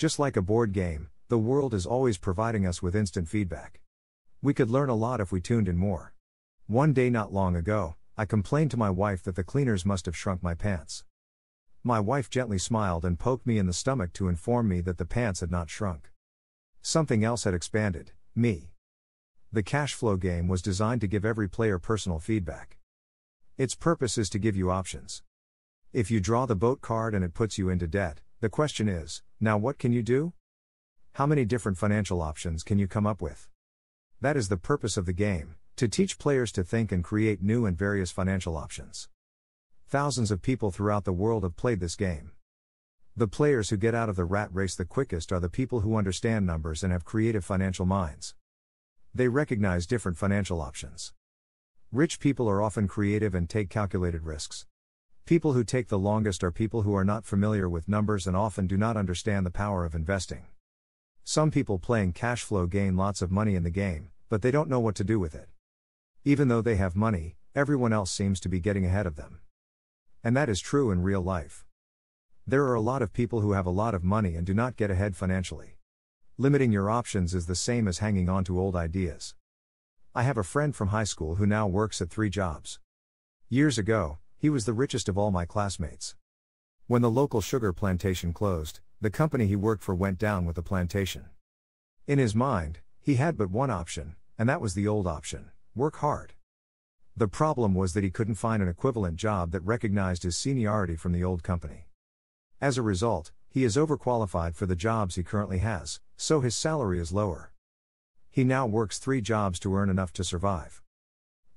Just like a board game, the world is always providing us with instant feedback. We could learn a lot if we tuned in more. One day not long ago, I complained to my wife that the cleaners must have shrunk my pants. My wife gently smiled and poked me in the stomach to inform me that the pants had not shrunk. Something else had expanded, me. The cash flow game was designed to give every player personal feedback. Its purpose is to give you options. If you draw the boat card and it puts you into debt, the question is, now what can you do? How many different financial options can you come up with? That is the purpose of the game, to teach players to think and create new and various financial options. Thousands of people throughout the world have played this game. The players who get out of the rat race the quickest are the people who understand numbers and have creative financial minds. They recognize different financial options. Rich people are often creative and take calculated risks. People who take the longest are people who are not familiar with numbers and often do not understand the power of investing. Some people playing cash flow gain lots of money in the game, but they don't know what to do with it. Even though they have money, everyone else seems to be getting ahead of them. And that is true in real life. There are a lot of people who have a lot of money and do not get ahead financially. Limiting your options is the same as hanging on to old ideas. I have a friend from high school who now works at 3 jobs. Years ago, he was the richest of all my classmates. When the local sugar plantation closed, the company he worked for went down with the plantation. In his mind, he had but one option, and that was the old option: work hard. The problem was that he couldn't find an equivalent job that recognized his seniority from the old company. As a result, he is overqualified for the jobs he currently has, so his salary is lower. He now works 3 jobs to earn enough to survive.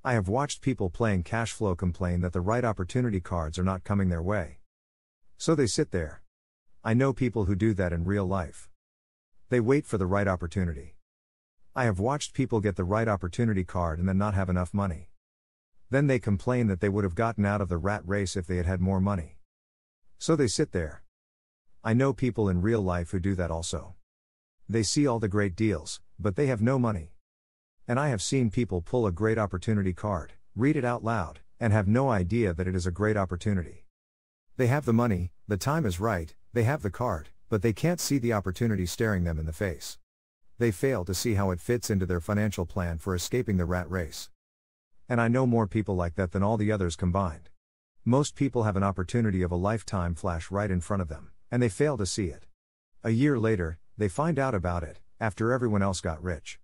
I have watched people playing cash flow complain that the right opportunity cards are not coming their way. So they sit there. I know people who do that in real life. They wait for the right opportunity. I have watched people get the right opportunity card and then not have enough money. Then they complain that they would have gotten out of the rat race if they had had more money. So they sit there. I know people in real life who do that also. They see all the great deals, but they have no money. And I have seen people pull a great opportunity card, read it out loud, and have no idea that it is a great opportunity. They have the money, the time is right, they have the card, but they can't see the opportunity staring them in the face. They fail to see how it fits into their financial plan for escaping the rat race. And I know more people like that than all the others combined. Most people have an opportunity of a lifetime flash right in front of them, and they fail to see it. A year later, they find out about it, after everyone else got rich.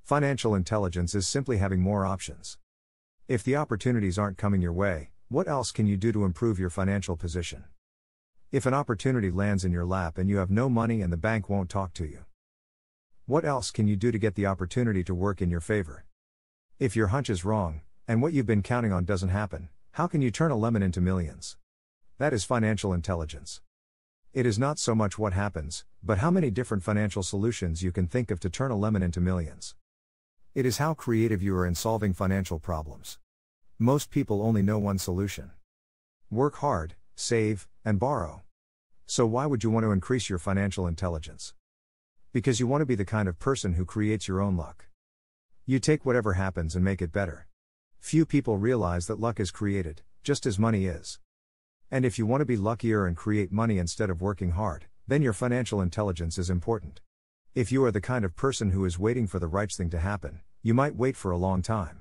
Financial intelligence is simply having more options. If the opportunities aren't coming your way, what else can you do to improve your financial position? If an opportunity lands in your lap and you have no money and the bank won't talk to you, what else can you do to get the opportunity to work in your favor? If your hunch is wrong, and what you've been counting on doesn't happen, how can you turn a lemon into millions? That is financial intelligence. It is not so much what happens, but how many different financial solutions you can think of to turn a lemon into millions. It is how creative you are in solving financial problems. Most people only know one solution: work hard, save, and borrow. So why would you want to increase your financial intelligence? Because you want to be the kind of person who creates your own luck. You take whatever happens and make it better. Few people realize that luck is created, just as money is. And if you want to be luckier and create money instead of working hard, then your financial intelligence is important. If you are the kind of person who is waiting for the right thing to happen, you might wait for a long time.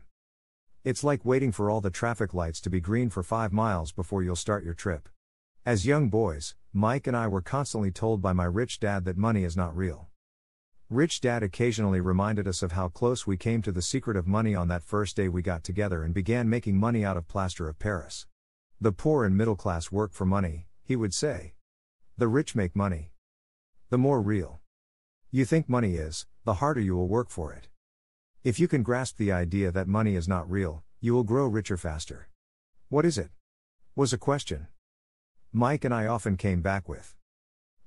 It's like waiting for all the traffic lights to be green for 5 miles before you'll start your trip. As young boys, Mike and I were constantly told by my rich dad that money is not real. Rich Dad occasionally reminded us of how close we came to the secret of money on that first day we got together and began making money out of plaster of Paris. The poor and middle class work for money, he would say. The rich make money. The more real you think money is, the harder you will work for it. If you can grasp the idea that money is not real, you will grow richer faster. What is it? Was a question Mike and I often came back with.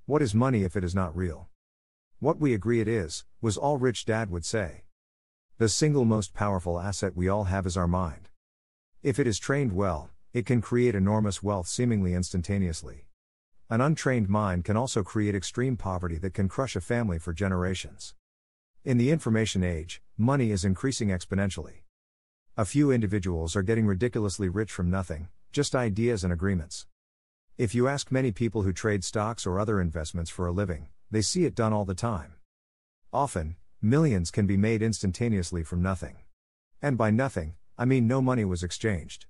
What is money if it is not real? What we agree it is, was all Rich Dad would say. The single most powerful asset we all have is our mind. If it is trained well, it can create enormous wealth seemingly instantaneously. An untrained mind can also create extreme poverty that can crush a family for generations. In the information age, money is increasing exponentially. A few individuals are getting ridiculously rich from nothing, just ideas and agreements. If you ask many people who trade stocks or other investments for a living, they see it done all the time. Often, millions can be made instantaneously from nothing. And by nothing, I mean no money was exchanged.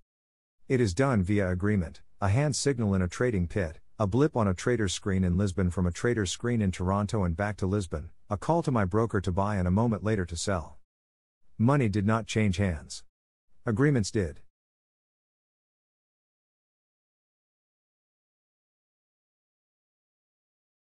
It is done via agreement, a hand signal in a trading pit, a blip on a trader's screen in Lisbon from a trader's screen in Toronto and back to Lisbon, a call to my broker to buy and a moment later to sell. Money did not change hands. Agreements did.